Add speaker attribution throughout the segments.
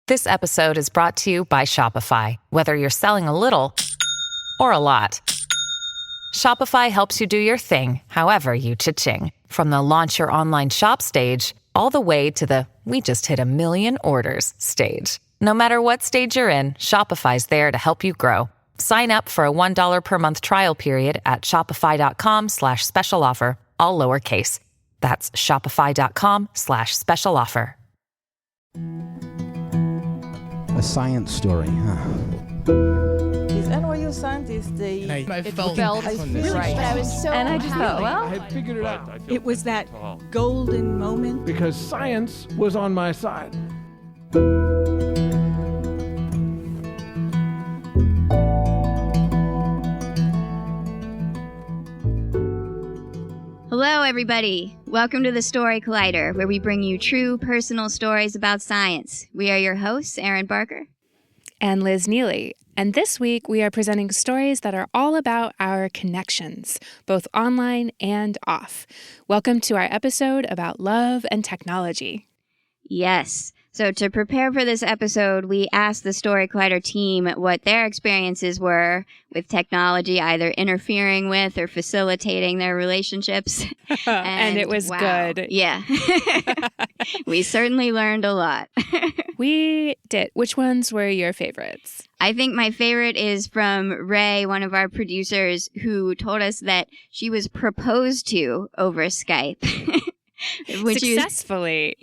Speaker 1: This episode is brought to you by Shopify. Whether you're selling a little or a lot, Shopify helps you do your thing, however you cha-ching. From the launch your online shop stage, all the way to the we just hit 1 million orders stage. No matter what stage you're in, Shopify's there to help you grow. Sign up for a $1 per month trial period at shopify.com/special offer, all lowercase. That's shopify.com/special offer.
Speaker 2: A science story, huh?
Speaker 3: These NYU scientists,
Speaker 4: I felt
Speaker 3: really
Speaker 4: right.
Speaker 3: I was so and I just thought, well,
Speaker 4: I had figured it out.
Speaker 3: it was that golden moment.
Speaker 4: Because science was on my side.
Speaker 5: Hello, everybody. Welcome to the Story Collider, where we bring you true personal stories about science. We are your hosts, Erin Barker
Speaker 6: and Liz Neely. And this week, we are presenting stories that are all about our connections, both online and off. Welcome to our episode about love and technology.
Speaker 5: Yes. So to prepare for this episode, we asked the Story Collider team what their experiences were with technology, either interfering with or facilitating their relationships.
Speaker 6: And it was good.
Speaker 5: Yeah. We certainly learned a lot.
Speaker 6: We did. Which ones were your favorites?
Speaker 5: I think my favorite is from Ray, one of our producers, who told us that she was proposed to over Skype.
Speaker 6: Successfully.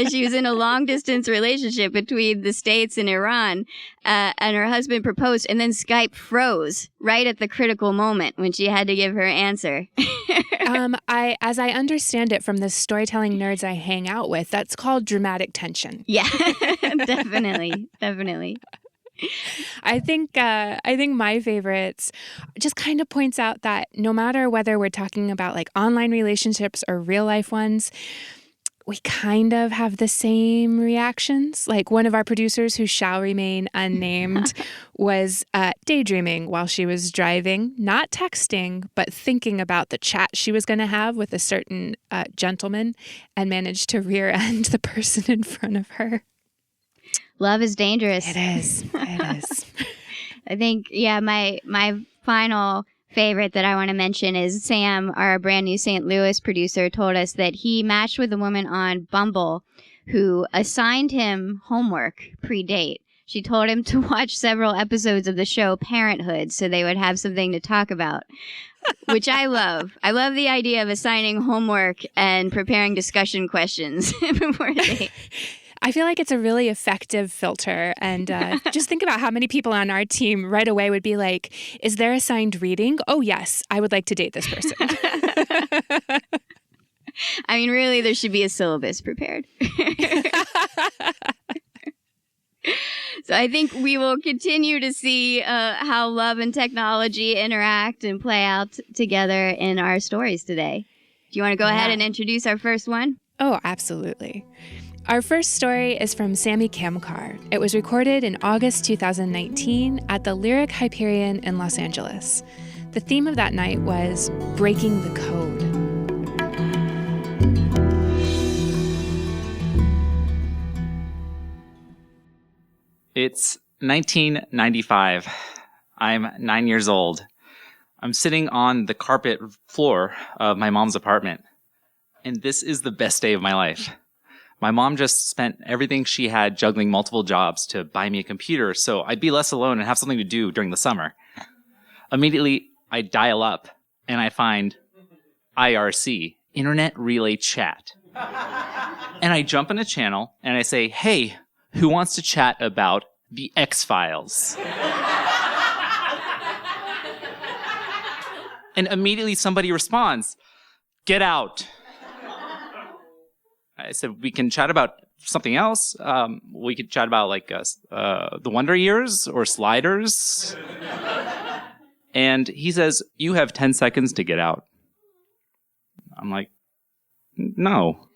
Speaker 5: She was in a long-distance relationship between the States and Iran, and her husband proposed, and then Skype froze right at the critical moment when she had to give her answer.
Speaker 6: As I understand it from the storytelling nerds I hang out with, that's called dramatic tension.
Speaker 5: Yeah, definitely.
Speaker 6: I think my favorites just kind of points out that no matter whether we're talking about like online relationships or real life ones, we kind of have the same reactions. Like one of our producers, who shall remain unnamed, was daydreaming while she was driving, not texting, but thinking about the chat she was going to have with a certain gentleman, and managed to rear end the person in front of her.
Speaker 5: Love is dangerous.
Speaker 6: It is.
Speaker 5: I think, my final favorite that I want to mention is Sam, our brand new St. Louis producer, told us that he matched with a woman on Bumble who assigned him homework pre-date. She told him to watch several episodes of the show Parenthood so they would have something to talk about, which I love. I love the idea of assigning homework and preparing discussion questions before a date.
Speaker 6: I feel like it's a really effective filter. And just think about how many people on our team right away would be like, is there assigned reading? Oh, yes, I would like to date this person.
Speaker 5: I mean, really, there should be a syllabus prepared. So I think we will continue to see how love and technology interact and play out together in our stories today. Do you want to go ahead and introduce our first one?
Speaker 6: Oh, absolutely. Our first story is from Samy Kamkar. It was recorded in August 2019 at the Lyric Hyperion in Los Angeles. The theme of that night was breaking the code.
Speaker 7: It's 1995. I'm 9 years old. I'm sitting on the carpet floor of my mom's apartment, and this is the best day of my life. My mom just spent everything she had juggling multiple jobs to buy me a computer so I'd be less alone and have something to do during the summer. Immediately, I dial up and I find IRC, Internet Relay Chat. And I jump in a channel and I say, hey, who wants to chat about the X-Files? And immediately somebody responds, get out. I said, we can chat about something else. We could chat about like the Wonder Years or Sliders. And he says, you have 10 seconds to get out. I'm like, no.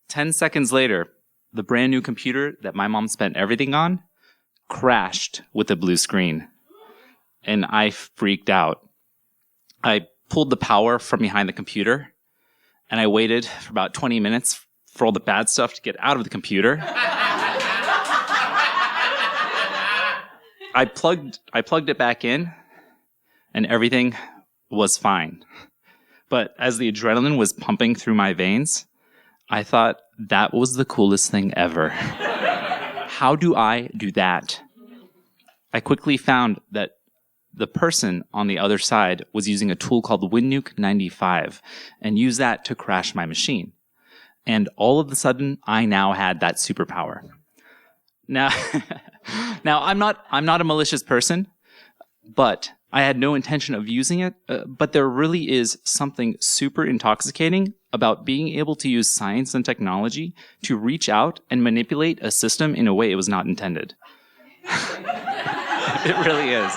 Speaker 7: 10 seconds later, the brand new computer that my mom spent everything on crashed with a blue screen. And I freaked out. I pulled the power from behind the computer and I waited for about 20 minutes for all the bad stuff to get out of the computer. I plugged it back in, and everything was fine. But as the adrenaline was pumping through my veins, I thought that was the coolest thing ever. How do I do that? I quickly found that the person on the other side was using a tool called WinNuke 95 and used that to crash my machine. And all of a sudden, I now had that superpower. Now, I'm not a malicious person, but I had no intention of using it. But there really is something super intoxicating about being able to use science and technology to reach out and manipulate a system in a way it was not intended. It really is.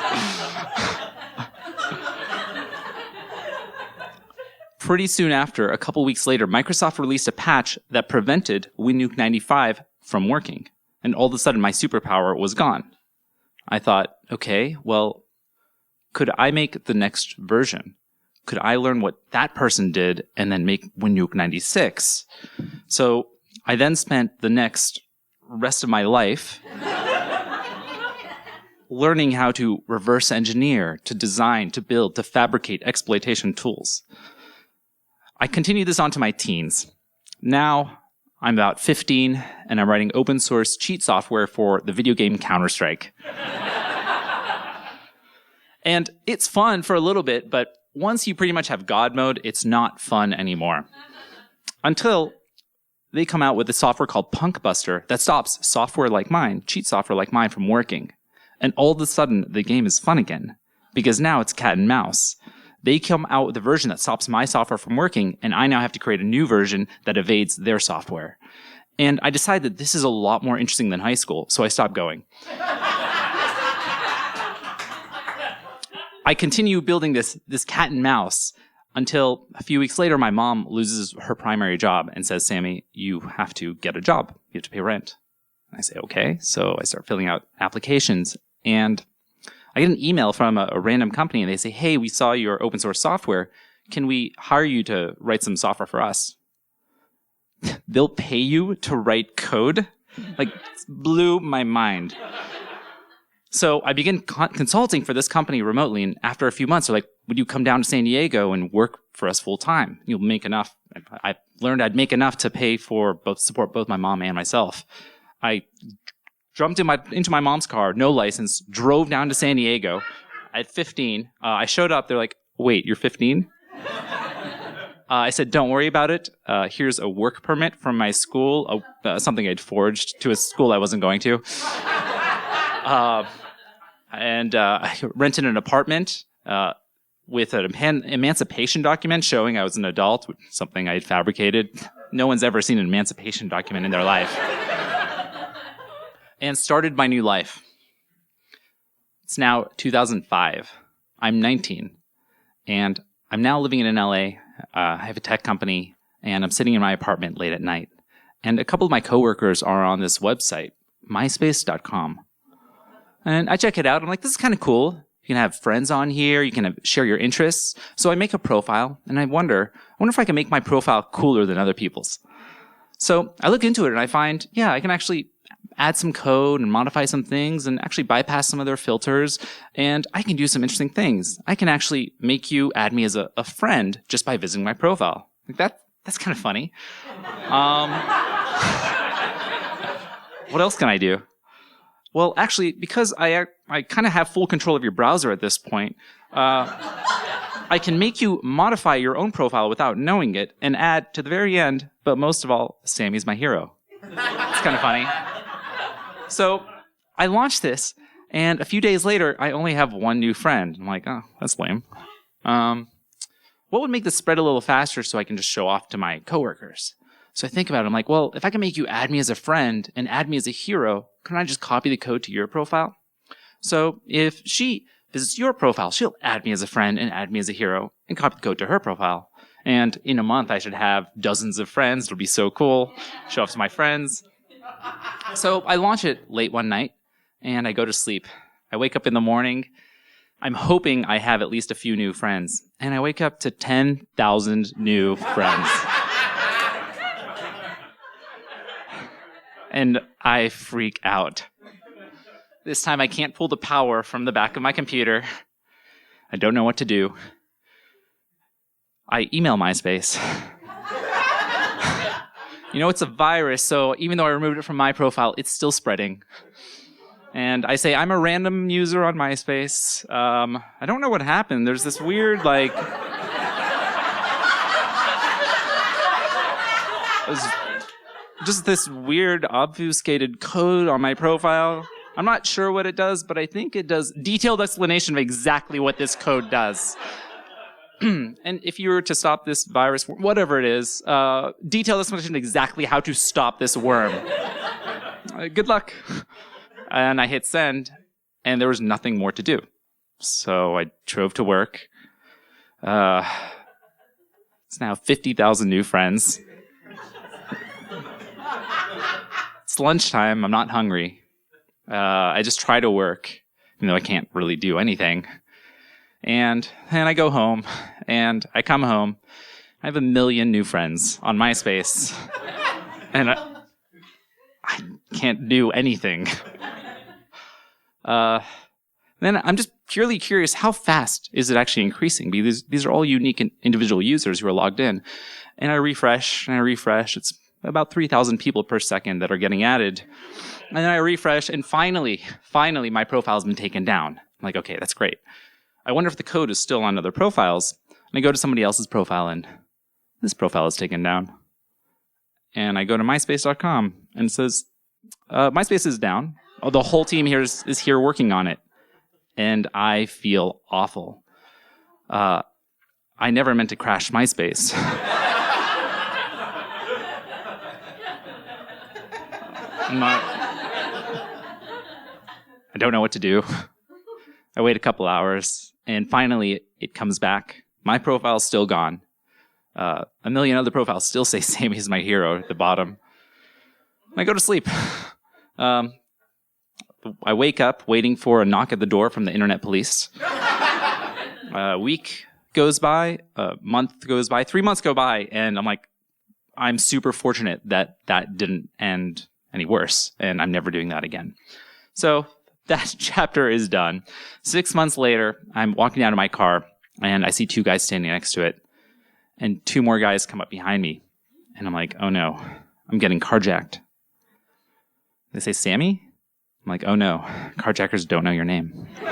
Speaker 7: Pretty soon after, a couple weeks later, Microsoft released a patch that prevented WinNuke 95 from working. And all of a sudden, my superpower was gone. I thought, okay, well, could I make the next version? Could I learn what that person did and then make WinNuke 96? So I then spent the next rest of my life learning how to reverse engineer, to design, to build, to fabricate exploitation tools. I continued this on to my teens. Now, I'm about 15, and I'm writing open source cheat software for the video game Counter-Strike. And it's fun for a little bit, but once you pretty much have God mode, it's not fun anymore. Until they come out with a software called Punkbuster that stops software like mine, cheat software like mine, from working. And all of a sudden, the game is fun again, because now it's cat and mouse. They come out with a version that stops my software from working, and I now have to create a new version that evades their software. And I decided that this is a lot more interesting than high school, so I stopped going. I continue building this cat and mouse until a few weeks later, my mom loses her primary job and says, Sammy, you have to get a job. You have to pay rent. And I say, okay. So I start filling out applications, and I get an email from a random company, and they say, hey, we saw your open source software. Can we hire you to write some software for us? They'll pay you to write code? Like, blew my mind. So I begin consulting for this company remotely, and after a few months, they're like, would you come down to San Diego and work for us full time? You'll make enough. I learned I'd make enough to pay for support both my mom and myself. I jumped into my mom's car, no license, drove down to San Diego at 15. I showed up. They're like, wait, you're 15? I said, don't worry about it. Here's a work permit from my school, something I'd forged to a school I wasn't going to. And I rented an apartment with an emancipation document showing I was an adult, something I had fabricated. No one's ever seen an emancipation document in their life. And started my new life. It's now 2005. I'm 19, and I'm now living in LA. I have a tech company, and I'm sitting in my apartment late at night. And a couple of my coworkers are on this website, myspace.com. And I check it out. I'm like, this is kind of cool. You can have friends on here. You can share your interests. So I make a profile, and I wonder if I can make my profile cooler than other people's. So I look into it, and I find, yeah, I can actually add some code and modify some things and actually bypass some of their filters. And I can do some interesting things. I can actually make you add me as a friend just by visiting my profile. Like that's kind of funny. What else can I do? Well, actually, because I kind of have full control of your browser at this point, I can make you modify your own profile without knowing it and add to the very end, but most of all, Sammy's my hero. It's kind of funny. So I launched this, and a few days later, I only have one new friend. I'm like, oh, that's lame. What would make this spread a little faster so I can just show off to my coworkers? So I think about it. I'm like, well, if I can make you add me as a friend and add me as a hero, couldn't I just copy the code to your profile? So if she visits your profile, she'll add me as a friend and add me as a hero and copy the code to her profile. And in a month, I should have dozens of friends. It'll be so cool. Show off to my friends. So I launch it late one night, and I go to sleep. I wake up in the morning. I'm hoping I have at least a few new friends. And I wake up to 10,000 new friends. and I freak out. This time I can't pull the power from the back of my computer. I don't know what to do. I email MySpace. It's a virus, so even though I removed it from my profile, it's still spreading. And I say, I'm a random user on MySpace. I don't know what happened. There's this weird, just this weird obfuscated code on my profile. I'm not sure what it does, but I think it does detailed explanation of exactly what this code does. And if you were to stop this virus, whatever it is, detailed explanation of exactly how to stop this worm. Good luck. And I hit send, and there was nothing more to do. So I drove to work. It's now 50,000 new friends. It's lunchtime. I'm not hungry. I just try to work, even though I can't really do anything. And then I go home, and I come home. I have 1 million new friends on MySpace. And I can't do anything. Then I'm just purely curious, how fast is it actually increasing? Because these are all unique individual users who are logged in. And I refresh, It's about 3,000 people per second that are getting added. And then I refresh, and finally, my profile's been taken down. I'm like, okay, that's great. I wonder if the code is still on other profiles. And I go to somebody else's profile, and this profile is taken down. And I go to myspace.com, and it says, MySpace is down. The whole team here is here working on it. And I feel awful. I never meant to crash MySpace. I don't know what to do. I wait a couple hours, and finally it comes back. My profile's still gone. 1 million other profiles still say Samy is my hero at the bottom. And I go to sleep. I wake up waiting for a knock at the door from the internet police. A week goes by, a month goes by, 3 months go by, and I'm like, I'm super fortunate that didn't end any worse, and I'm never doing that again. So that chapter is done. 6 months later, I'm walking out of my car, and I see 2 guys standing next to it, and 2 more guys come up behind me, and I'm like, oh no, I'm getting carjacked. They say, Samy? I'm like, oh no, carjackers don't know your name. They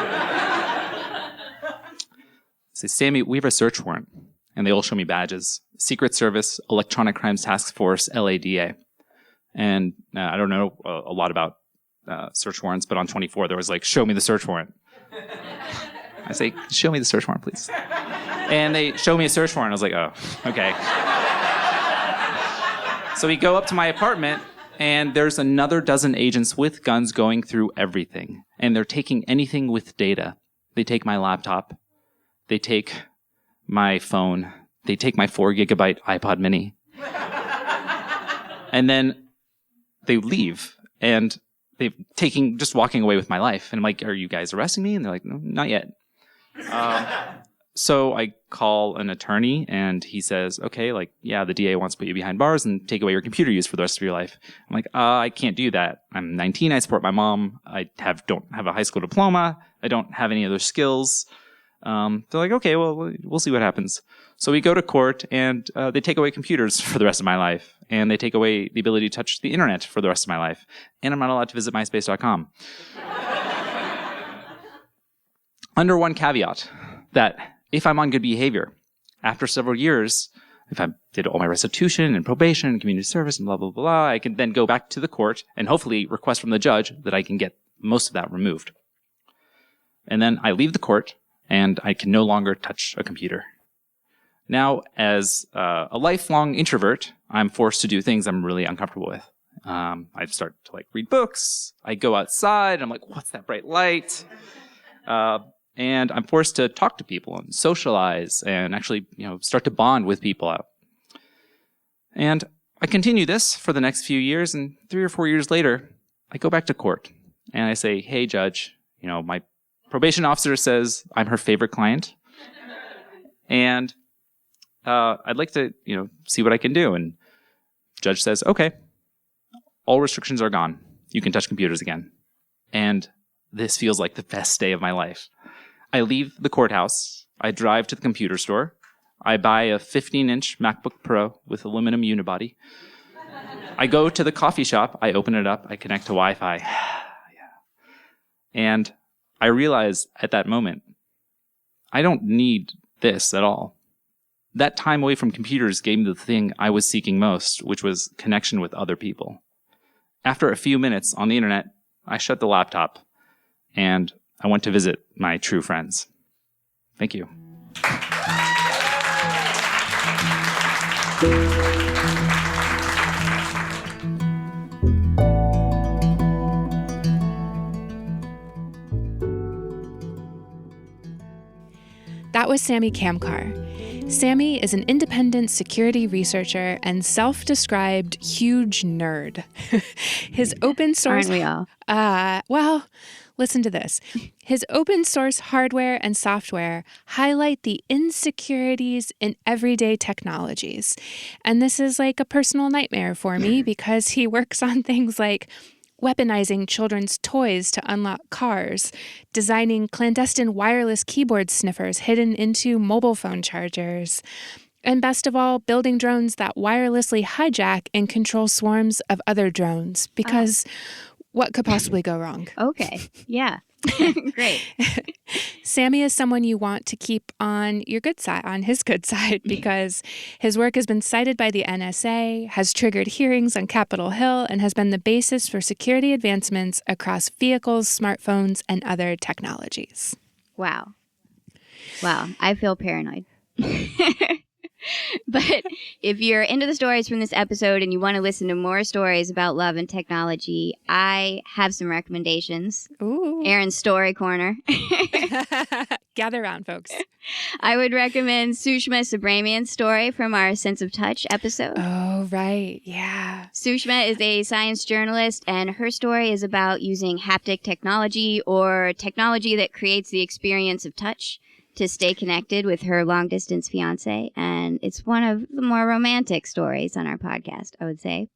Speaker 7: say, Samy, we have a search warrant. And they all show me badges. Secret Service, Electronic Crimes Task Force, LADA. And I don't know a lot about search warrants, but on 24, there was like, show me the search warrant. I say, show me the search warrant, please. And they show me a search warrant. I was like, oh, okay. So we go up to my apartment, and there's another dozen agents with guns going through everything. And they're taking anything with data. They take my laptop. They take my phone. They take my 4 gigabyte iPod mini. And then they leave. And they've just walking away with my life. And I'm like, are you guys arresting me? And they're like, no, not yet. So I call an attorney, and he says, okay, yeah, the DA wants to put you behind bars and take away your computer use for the rest of your life. I'm like, I can't do that. I'm 19. I support my mom. I don't have a high school diploma. I don't have any other skills. They're like, okay, well, we'll see what happens. So we go to court, and they take away computers for the rest of my life. And they take away the ability to touch the internet for the rest of my life. And I'm not allowed to visit myspace.com. Under one caveat, that if I'm on good behavior, after several years, if I did all my restitution and probation and community service and blah, blah, blah, I can then go back to the court and hopefully request from the judge that I can get most of that removed. And then I leave the court, and I can no longer touch a computer. Now, as a lifelong introvert, I'm forced to do things I'm really uncomfortable with. I start to read books. I go outside. I'm like, what's that bright light? And I'm forced to talk to people and socialize and actually, start to bond with people out. And I continue this for the next few years, and 3 or 4 years later, I go back to court and I say, hey, judge, my probation officer says I'm her favorite client, and I'd like to, see what I can do. And judge says, okay, all restrictions are gone. You can touch computers again. And this feels like the best day of my life. I leave the courthouse. I drive to the computer store. I buy a 15-inch MacBook Pro with aluminum unibody. I go to the coffee shop. I open it up. I connect to Wi-Fi. Yeah. And I realize at that moment, I don't need this at all. That time away from computers gave me the thing I was seeking most, which was connection with other people. After a few minutes on the internet, I shut the laptop and I went to visit my true friends. Thank you.
Speaker 6: That was Samy Kamkar. Samy is an independent security researcher and self-described huge nerd. His open source...
Speaker 5: Aren't we all?
Speaker 6: Well, listen to this. His open source hardware and software highlight the insecurities in everyday technologies. And this is like a personal nightmare for me because he works on things like weaponizing children's toys to unlock cars, designing clandestine wireless keyboard sniffers hidden into mobile phone chargers, and best of all, building drones that wirelessly hijack and control swarms of other drones. Because what could possibly go wrong?
Speaker 5: Okay. Yeah. Great.
Speaker 6: Samy is someone you want to keep on your good side, on his good side, because his work has been cited by the NSA, has triggered hearings on Capitol Hill, and has been the basis for security advancements across vehicles, smartphones, and other technologies.
Speaker 5: Wow. I feel paranoid. But if you're into the stories from this episode and you want to listen to more stories about love and technology, I have some recommendations.
Speaker 6: Ooh.
Speaker 5: Erin's Story Corner.
Speaker 6: Gather around, folks.
Speaker 5: I would recommend Sushma Subrahmanyan's story from our Sense of Touch episode.
Speaker 6: Oh, right. Yeah.
Speaker 5: Sushma is a science journalist, and her story is about using haptic technology, or technology that creates the experience of touch, to stay connected with her long-distance fiancé. And it's one of the more romantic stories on our podcast, I would say.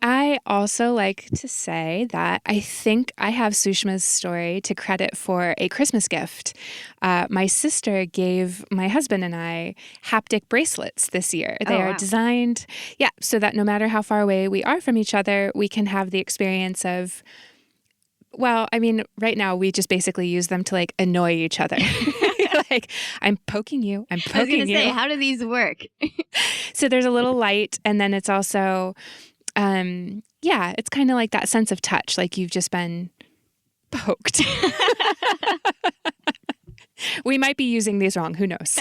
Speaker 6: I also like to say that I think I have Sushma's story to credit for a Christmas gift. My sister gave my husband and I haptic bracelets this year. They are designed, so that no matter how far away we are from each other, we can have the experience of, well, I mean, right now we just basically use them to like annoy each other. Like, I'm poking you.
Speaker 5: I was going to say, how do these work?
Speaker 6: So there's a little light, and then it's also, it's kind of like that sense of touch, like you've just been poked. We might be using these wrong. Who knows?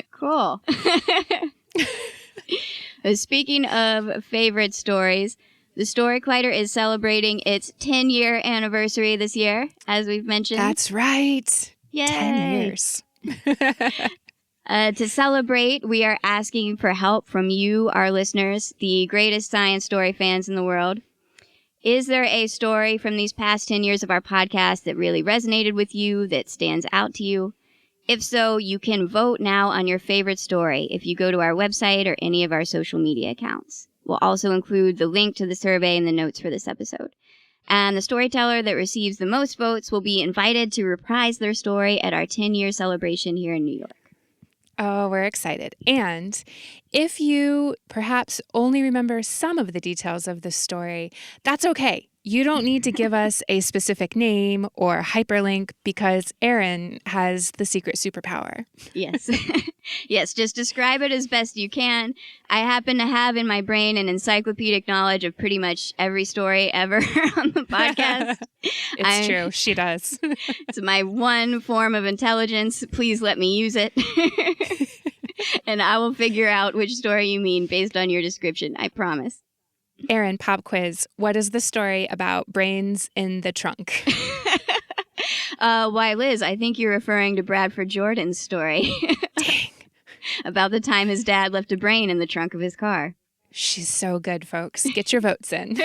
Speaker 5: Cool. Speaking of favorite stories, the Story Collider is celebrating its 10-year anniversary this year, as we've mentioned.
Speaker 6: That's right.
Speaker 5: Yay.
Speaker 6: 10 years.
Speaker 5: To celebrate, we are asking for help from you, our listeners, the greatest science story fans in the world. Is there a story from these past 10 years of our podcast that really resonated with you, that stands out to you? If so, you can vote now on your favorite story if you go to our website or any of our social media accounts. We'll also include the link to the survey in the notes for this episode. And the storyteller that receives the most votes will be invited to reprise their story at our 10-year celebration here in New York.
Speaker 6: Oh, we're excited. And if you perhaps only remember some of the details of the story, that's okay. You don't need to give us a specific name or hyperlink because Erin has the secret superpower.
Speaker 5: Yes. Yes, just describe it as best you can. I happen to have in my brain an encyclopedic knowledge of pretty much every story ever on the podcast.
Speaker 6: It's true. She does.
Speaker 5: It's my one form of intelligence. Please let me use it. And I will figure out which story you mean based on your description. I promise.
Speaker 6: Erin, pop quiz. What is the story about brains in the trunk?
Speaker 5: Why, Liz, I think you're referring to Bradford Jordan's story.
Speaker 6: Dang.
Speaker 5: About the time his dad left a brain in the trunk of his car.
Speaker 6: She's so good, folks. Get your votes in.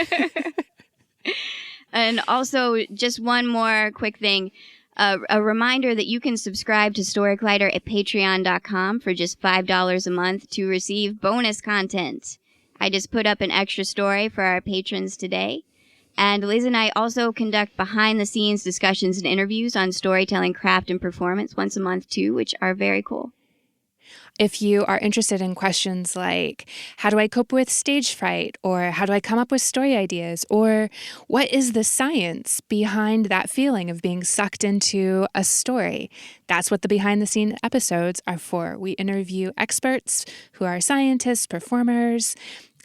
Speaker 5: And also, just one more quick thing. A reminder that you can subscribe to Story Collider at patreon.com for just $5 a month to receive bonus content. I just put up an extra story for our patrons today. And Liz and I also conduct behind-the-scenes discussions and interviews on storytelling, craft, and performance once a month, too, which are very cool.
Speaker 6: If you are interested in questions like, how do I cope with stage fright? Or how do I come up with story ideas? Or what is the science behind that feeling of being sucked into a story? That's what the behind-the-scene episodes are for. We interview experts who are scientists, performers,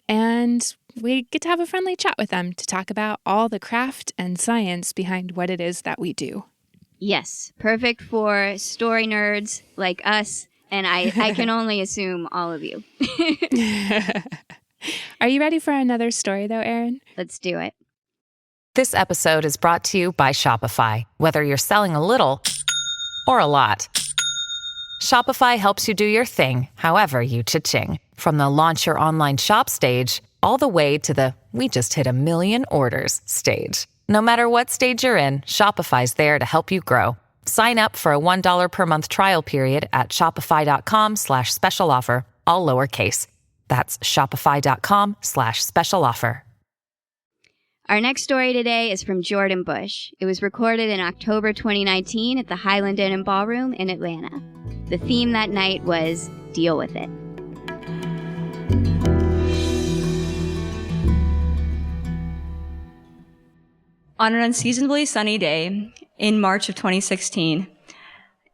Speaker 6: and we get to have a friendly chat with them to talk about all the craft and science behind what it is that we do.
Speaker 5: Yes, perfect for story nerds like us, and I can only assume all of you.
Speaker 6: Are you ready for another story, though, Erin?
Speaker 5: Let's do it.
Speaker 1: This episode is brought to you by Shopify. Whether you're selling a little or a lot, Shopify helps you do your thing, however you cha-ching. From the launch your online shop stage, all the way to the we just hit 1 million orders stage. No matter what stage you're in, Shopify's there to help you grow. Sign up for a $1 per month trial period at shopify.com/special offer, all lowercase. That's shopify.com/special offer.
Speaker 5: Our next story today is from Jordan Bush. It was recorded in October 2019 at the Highland Inn and Ballroom in Atlanta. The theme that night was Deal With It.
Speaker 8: On an unseasonably sunny day in March of 2016,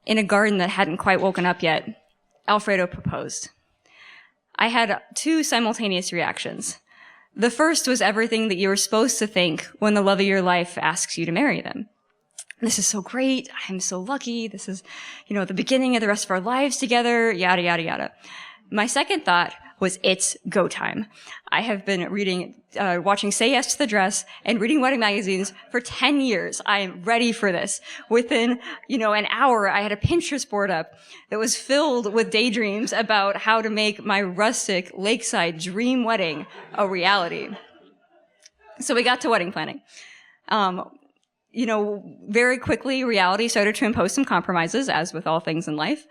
Speaker 8: in a garden that hadn't quite woken up yet, Alfredo proposed. I had 2 simultaneous reactions. The first was everything that you were supposed to think when the love of your life asks you to marry them. This is so great. I'm so lucky. This is, the beginning of the rest of our lives together, yada, yada, yada. My second thought was it's go time. I have been watching Say Yes to the Dress and reading wedding magazines for 10 years. I am ready for this. Within, an hour, I had a Pinterest board up that was filled with daydreams about how to make my rustic lakeside dream wedding a reality. So we got to wedding planning. Very quickly, reality started to impose some compromises, as with all things in life.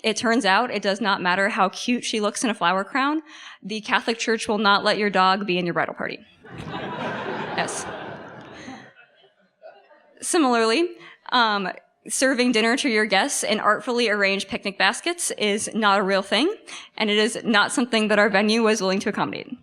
Speaker 8: It turns out it does not matter how cute she looks in a flower crown. The Catholic Church will not let your dog be in your bridal party. Yes. Similarly, serving dinner to your guests in artfully arranged picnic baskets is not a real thing, and it is not something that our venue was willing to accommodate.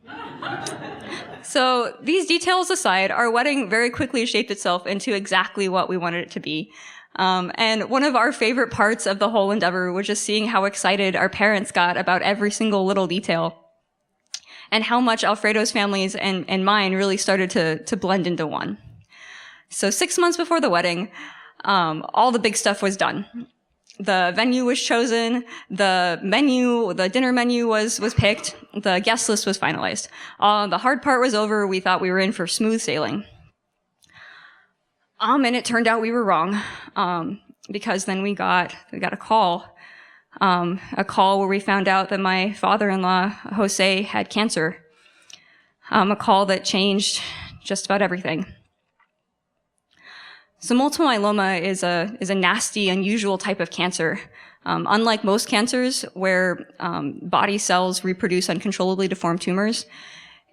Speaker 8: So these details aside, our wedding very quickly shaped itself into exactly what we wanted it to be. And one of our favorite parts of the whole endeavor was just seeing how excited our parents got about every single little detail and how much Alfredo's families and mine really started to blend into one. So 6 months before the wedding, all the big stuff was done. The venue was chosen, the dinner menu was picked, the guest list was finalized. The hard part was over. We thought we were in for smooth sailing. And it turned out we were wrong, because then we got a call where we found out that my father-in-law, Jose, had cancer. A call that changed just about everything. So multiple myeloma is a nasty, unusual type of cancer. Unlike most cancers where body cells reproduce uncontrollably to form tumors,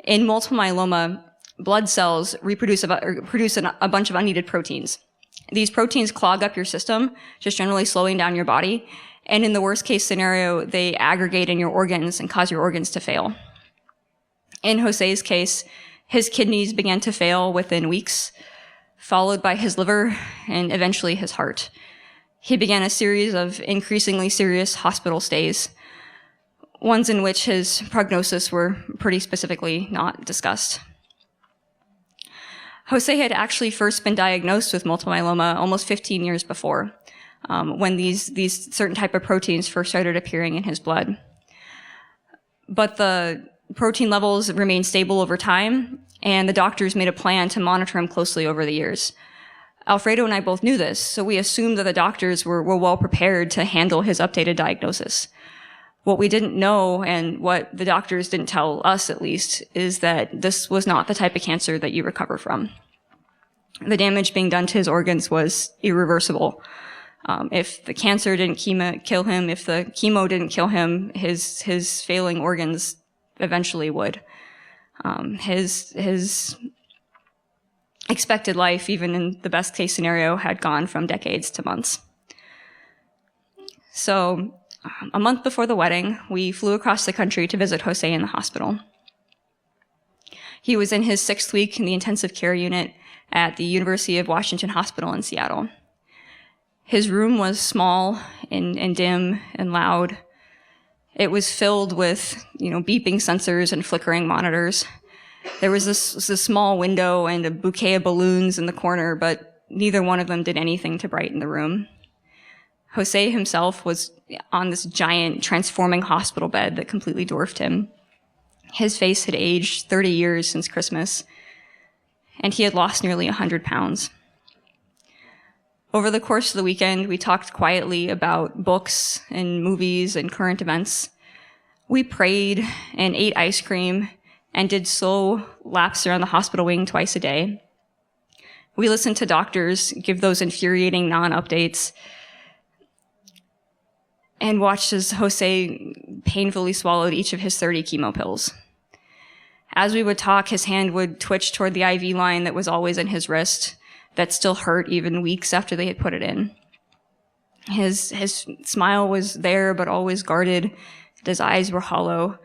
Speaker 8: in multiple myeloma, blood cells produce a bunch of unneeded proteins. These proteins clog up your system, just generally slowing down your body. And in the worst case scenario, they aggregate in your organs and cause your organs to fail. In Jose's case, his kidneys began to fail within weeks, followed by his liver and eventually his heart. He began a series of increasingly serious hospital stays, ones in which his prognosis were pretty specifically not discussed. Jose had actually first been diagnosed with multiple myeloma almost 15 years before, when these certain type of proteins first started appearing in his blood. But the protein levels remained stable over time, and the doctors made a plan to monitor him closely over the years. Alfredo and I both knew this, so we assumed that the doctors were well prepared to handle his updated diagnosis. What we didn't know, and what the doctors didn't tell us at least, is that this was not the type of cancer that you recover from. The damage being done to his organs was irreversible. If the cancer didn't kill him, if the chemo didn't kill him, his failing organs, eventually would. His expected life, even in the best case scenario, had gone from decades to months. So a month before the wedding, we flew across the country to visit Jose in the hospital. He was in his 6th week in the intensive care unit at the University of Washington Hospital in Seattle. His room was small and dim and loud. It was filled with, beeping sensors and flickering monitors. There was this small window and a bouquet of balloons in the corner, but neither one of them did anything to brighten the room. Jose himself was on this giant transforming hospital bed that completely dwarfed him. His face had aged 30 years since Christmas, and he had lost nearly 100 pounds. Over the course of the weekend, we talked quietly about books and movies and current events. We prayed and ate ice cream and did slow laps around the hospital wing twice a day. We listened to doctors give those infuriating non-updates and watched as Jose painfully swallowed each of his 30 chemo pills. As we would talk, his hand would twitch toward the IV line that was always in his wrist, that still hurt even weeks after they had put it in. His smile was there, but always guarded. His eyes were hollow.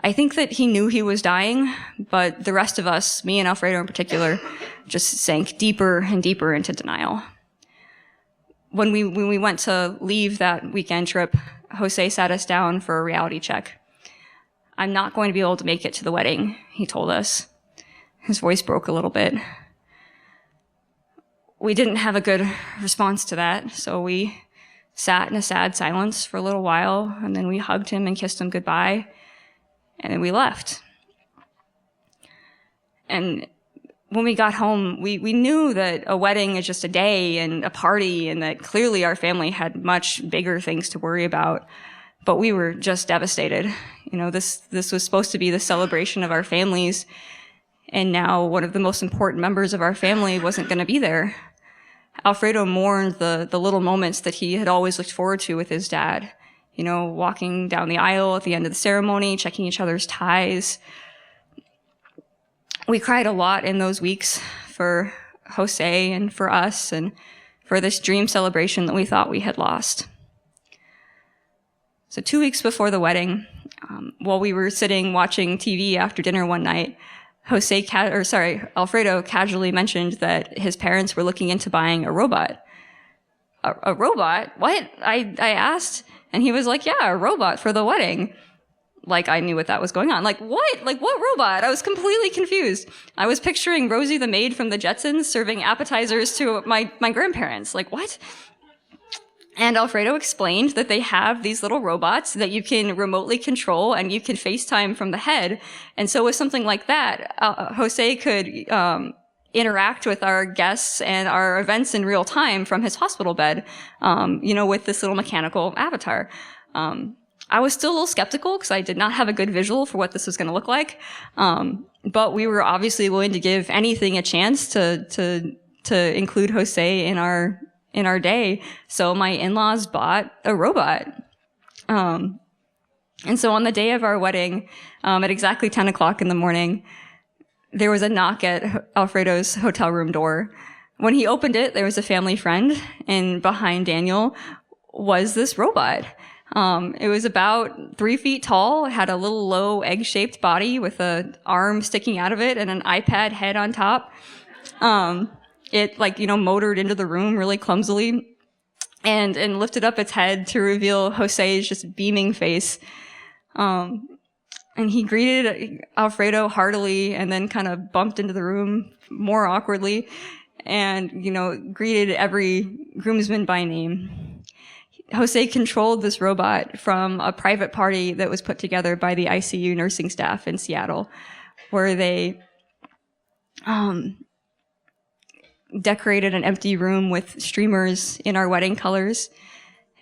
Speaker 8: I think that he knew he was dying, but the rest of us, me and Alfredo in particular, just sank deeper and deeper into denial. When we went to leave that weekend trip, Jose sat us down for a reality check. "I'm not going to be able to make it to the wedding," he told us. His voice broke a little bit. We didn't have a good response to that, so we sat in a sad silence for a little while, and then we hugged him and kissed him goodbye, and then we left. And when we got home, we knew that a wedding is just a day and a party, and that clearly our family had much bigger things to worry about. But we were just devastated. This was supposed to be the celebration of our families, and now one of the most important members of our family wasn't going to be there. Alfredo mourned the little moments that he had always looked forward to with his dad. Walking down the aisle at the end of the ceremony, checking each other's ties. We cried a lot in those weeks for Jose and for us and for this dream celebration that we thought we had lost. So 2 weeks before the wedding, while we were sitting watching TV after dinner one night, Alfredo casually mentioned that his parents were looking into buying a robot. A robot? What? I asked, and he was like, "Yeah, a robot for the wedding." Like I knew what that was going on. Like, what? Like, what robot? I was completely confused. I was picturing Rosie the maid from the Jetsons serving appetizers to my grandparents. Like, what? And Alfredo explained that they have these little robots that you can remotely control and you can FaceTime from the head. And so with something like that, Jose could interact with our guests and our events in real time from his hospital bed, with this little mechanical avatar. I was still a little skeptical because I did not have a good visual for what this was going to look like. But we were obviously willing to give anything a chance to include Jose in our day. So my in-laws bought a robot. And so on the day of our wedding, at exactly 10 o'clock in the morning, there was a knock at Alfredo's hotel room door. When he opened it, there was a family friend, and behind Daniel was this robot. It was about 3 feet tall. It had a little low egg-shaped body with an arm sticking out of it and an iPad head on top. It motored into the room really clumsily and lifted up its head to reveal Jose's just beaming face. And he greeted Alfredo heartily and then kind of bumped into the room more awkwardly and, greeted every groomsman by name. Jose controlled this robot from a private party that was put together by the ICU nursing staff in Seattle, where they decorated an empty room with streamers in our wedding colors,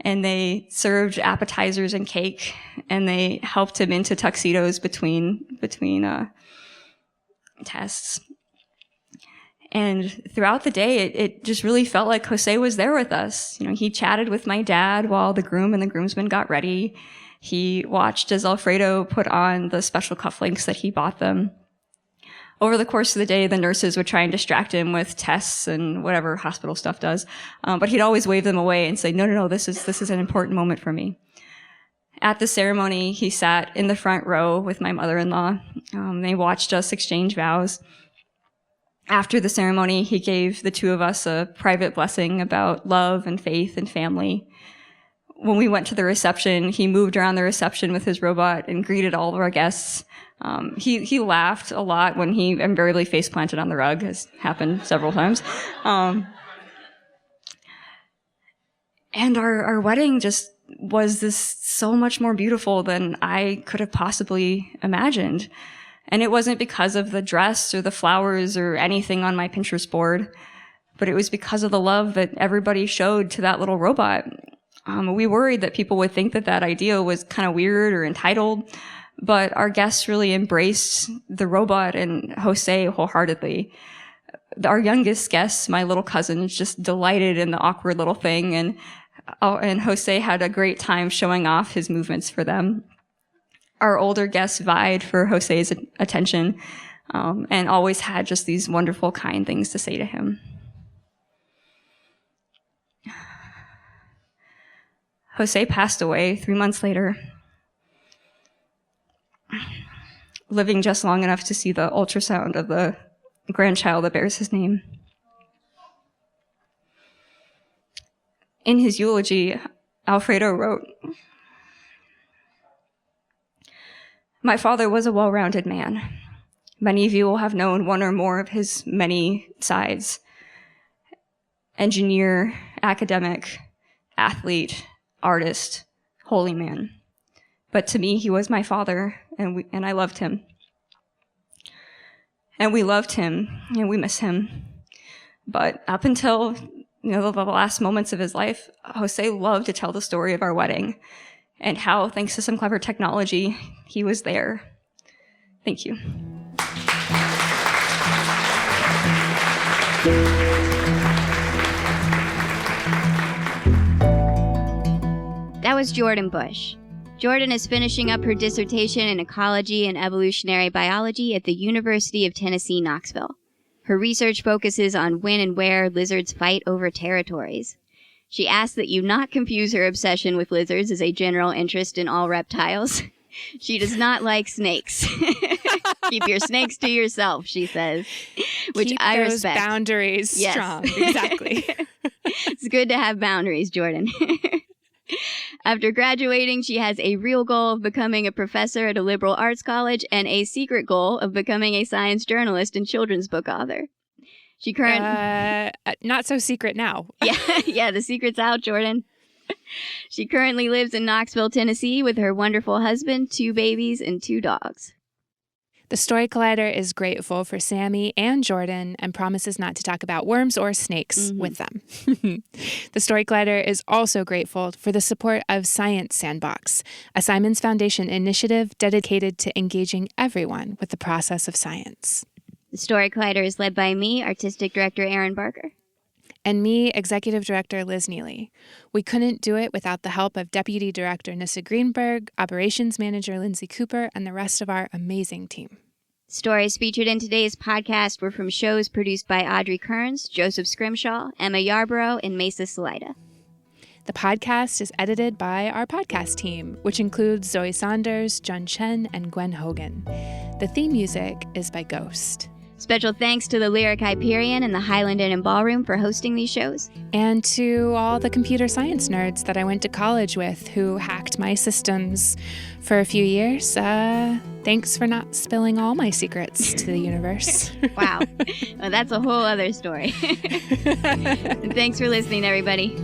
Speaker 8: and they served appetizers and cake, and they helped him into tuxedos between tests. And throughout the day, it just really felt like Jose was there with us. He chatted with my dad while the groom and the groomsmen got ready. He watched as Alfredo put on the special cufflinks that he bought them. Over the course of the day, the nurses would try and distract him with tests and whatever hospital stuff does. But he'd always wave them away and say, no, this is an important moment for me. At the ceremony, he sat in the front row with my mother-in-law. They watched us exchange vows. After the ceremony, he gave the two of us a private blessing about love and faith and family. When we went to the reception, he moved around the reception with his robot and greeted all of our guests. He laughed a lot when he invariably face planted on the rug, as happened several times. And our wedding just was this so much more beautiful than I could have possibly imagined. And it wasn't because of the dress or the flowers or anything on my Pinterest board, but it was because of the love that everybody showed to that little robot. We worried that people would think that idea was kind of weird or entitled, but our guests really embraced the robot and Jose wholeheartedly. Our youngest guest, my little cousin, is just delighted in the awkward little thing, and Jose had a great time showing off his movements for them. Our older guests vied for Jose's attention, and always had just these wonderful, kind things to say to him. Jose passed away 3 months later, living just long enough to see the ultrasound of the grandchild that bears his name. In his eulogy, Alfredo wrote, "My father was a well-rounded man. Many of you will have known one or more of his many sides. Engineer, academic, athlete, artist, holy man. But to me, he was my father, and I loved him. And we loved him, and we miss him. But up until the last moments of his life, Jose loved to tell the story of our wedding and how, thanks to some clever technology, he was there. Thank you."
Speaker 5: That was Jordan Bush. Jordan is finishing up her dissertation in ecology and evolutionary biology at the University of Tennessee, Knoxville. Her research focuses on when and where lizards fight over territories. She asks that you not confuse her obsession with lizards as a general interest in all reptiles. She does not like snakes. Keep your snakes to yourself, she says, which
Speaker 6: Keep
Speaker 5: I
Speaker 6: those
Speaker 5: respect.
Speaker 6: Boundaries strong. Exactly.
Speaker 5: It's good to have boundaries, Jordan. After graduating, she has a real goal of becoming a professor at a liberal arts college and a secret goal of becoming a science journalist and children's book author. She currently...
Speaker 6: not so secret now.
Speaker 5: Yeah, the secret's out, Jordan. She currently lives in Knoxville, Tennessee with her wonderful husband, 2 babies, and 2 dogs.
Speaker 6: The Story Collider is grateful for Samy and Jordan and promises not to talk about worms or snakes with them. The Story Collider is also grateful for the support of Science Sandbox, a Simons Foundation initiative dedicated to engaging everyone with the process of science.
Speaker 5: The Story Collider is led by me, Artistic Director Aaron Barker.
Speaker 6: And me, Executive Director Liz Neely. We couldn't do it without the help of Deputy Director Nissa Greenberg, Operations Manager Lindsay Cooper, and the rest of our amazing team.
Speaker 5: Stories featured in today's podcast were from shows produced by Audrey Kearns, Joseph Scrimshaw, Emma Yarborough, and Mesa Salida.
Speaker 6: The podcast is edited by our podcast team, which includes Zoe Saunders, John Chen, and Gwen Hogan. The theme music is by Ghost.
Speaker 5: Special thanks to the Lyric Hyperion and the Highland Inn and Ballroom for hosting these shows.
Speaker 6: And to all the computer science nerds that I went to college with who hacked my systems for a few years. Thanks for not spilling all my secrets to the universe.
Speaker 5: Wow. Well, that's a whole other story. And thanks for listening, everybody.